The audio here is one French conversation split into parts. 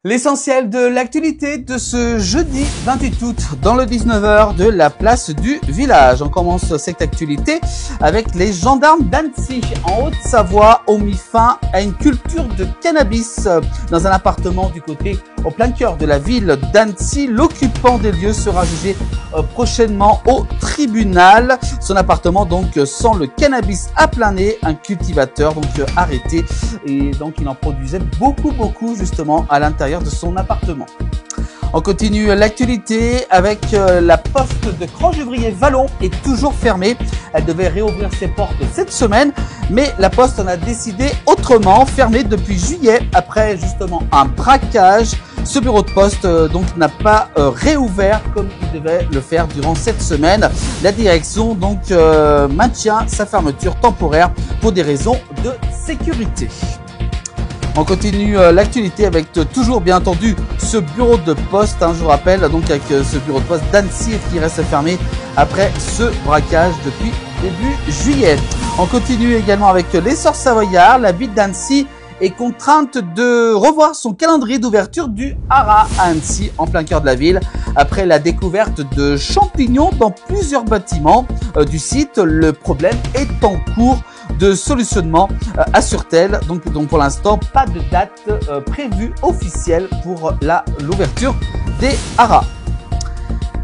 L'essentiel de l'actualité de ce jeudi 28 août dans le 19h de la place du village. On commence cette actualité avec les gendarmes d'Annecy en Haute-Savoie ont mis fin à une culture de cannabis dans un appartement du côté au plein cœur de la ville d'Annecy. L'occupant des lieux sera jugé prochainement au tribunal. Son appartement donc sent le cannabis à plein nez, un cultivateur donc arrêté et donc il en produisait beaucoup justement à l'intérieur de son appartement. On continue l'actualité avec la poste de Crangevrier-Vallon est toujours fermée. Elle devait réouvrir ses portes cette semaine, mais la poste en a décidé autrement, fermée depuis juillet après justement un braquage. Ce bureau de poste donc n'a pas réouvert comme il devait le faire durant cette semaine. La direction donc maintient sa fermeture temporaire pour des raisons de sécurité. On continue l'actualité avec toujours bien entendu ce bureau de poste, je vous rappelle, donc avec ce bureau de poste d'Annecy qui reste fermé après ce braquage depuis début juillet. On continue également avec l'essor savoyard. La ville d'Annecy est contrainte de revoir son calendrier d'ouverture du haras à Annecy, en plein cœur de la ville. Après la découverte de champignons dans plusieurs bâtiments du site, le problème est en cours de solutionnement, assure-t-elle. Donc pour l'instant, pas de date prévue officielle pour l'ouverture des haras.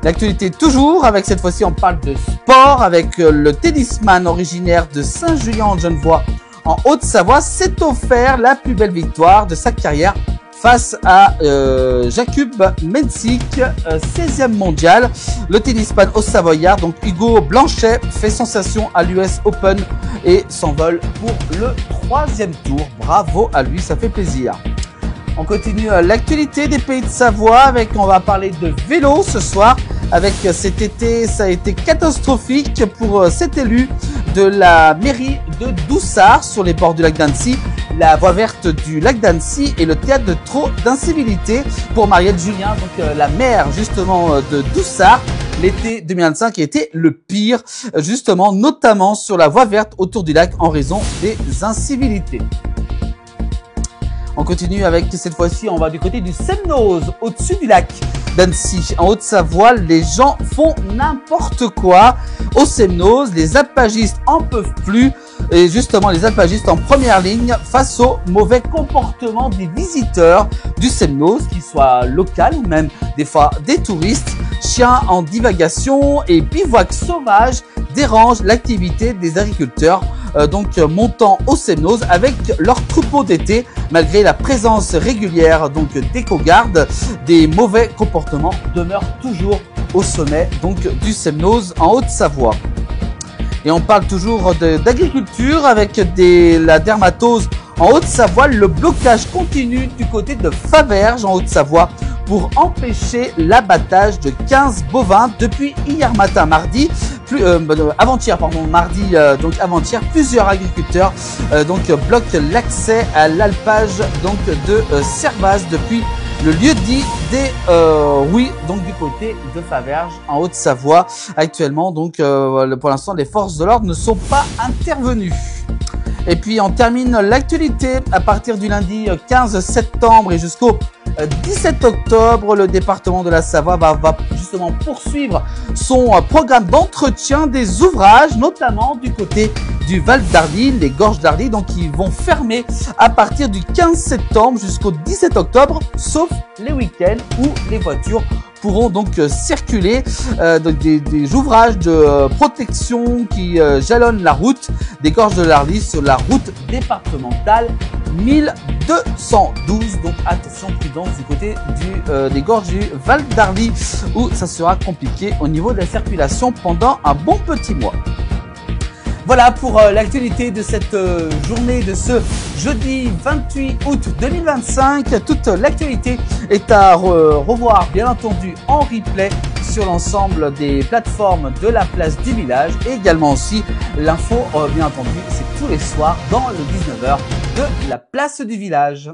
L'actualité toujours, avec cette fois-ci on parle de sport, avec le tennisman originaire de Saint-Julien-en-Genevois en Haute-Savoie s'est offert la plus belle victoire de sa carrière face à Jakub Mensik, 16e mondial. Le tennisman haut-savoyard, donc Hugo Blanchet, fait sensation à l'US Open et s'envole pour le 3e tour. Bravo à lui, ça fait plaisir. On continue l'actualité des Pays de Savoie avec, on va parler de vélo ce soir. Avec cet été, ça a été catastrophique pour cet élu de la mairie de Doussard sur les bords du lac d'Annecy. La voie verte du lac d'Annecy est le théâtre de trop d'incivilité pour Marielle Julien, donc la maire justement de Doussard. L'été 2025 a été le pire, justement, notamment sur la voie verte autour du lac en raison des incivilités. On continue avec cette fois-ci, on va du côté du Semnoz, au-dessus du lac d'Annecy. En Haute-Savoie, les gens font n'importe quoi. Au Semnoz, les alpagistes en peuvent plus. Et justement, les alpagistes en première ligne face au mauvais comportement des visiteurs du Semnoz, qu'ils soient locaux ou même des fois des touristes. Chiens en divagation et bivouac sauvage dérangent l'activité des agriculteurs donc montant au Semnoz avec leurs troupeaux d'été. Malgré la présence régulière donc d'éco-gardes, des mauvais comportements demeurent toujours au sommet donc du Semnoz en Haute-Savoie. Et on parle toujours d'agriculture avec la dermatose en Haute-Savoie. Le blocage continue du côté de Faverges en Haute-Savoie pour empêcher l'abattage de 15 bovins depuis hier matin, mardi. Avant-hier, plusieurs agriculteurs bloquent l'accès à l'alpage donc de Servaz depuis le lieu-dit des Rouy, donc du côté de Faverges en Haute-Savoie. Actuellement, donc pour l'instant, les forces de l'ordre ne sont pas intervenues. Et puis on termine l'actualité à partir du lundi 15 septembre et jusqu'au 17 octobre, le département de la Savoie va justement poursuivre son programme d'entretien des ouvrages, notamment du côté du Val d'Arly, les gorges d'Arly, donc ils vont fermer à partir du 15 septembre jusqu'au 17 octobre, sauf les week-ends où les voitures pourront donc circuler. Donc des ouvrages de protection qui jalonnent la route des gorges de l'Arly sur la route départementale 1212. Donc attention, prudence du côté des gorges du Val d'Arly où ça sera compliqué au niveau de la circulation pendant un bon petit mois. Voilà pour l'actualité de cette journée de ce jeudi 28 août 2025. Toute l'actualité est à revoir bien entendu en replay sur l'ensemble des plateformes de la place du village et également aussi l'info bien entendu c'est tous les soirs dans le 19h de la place du village.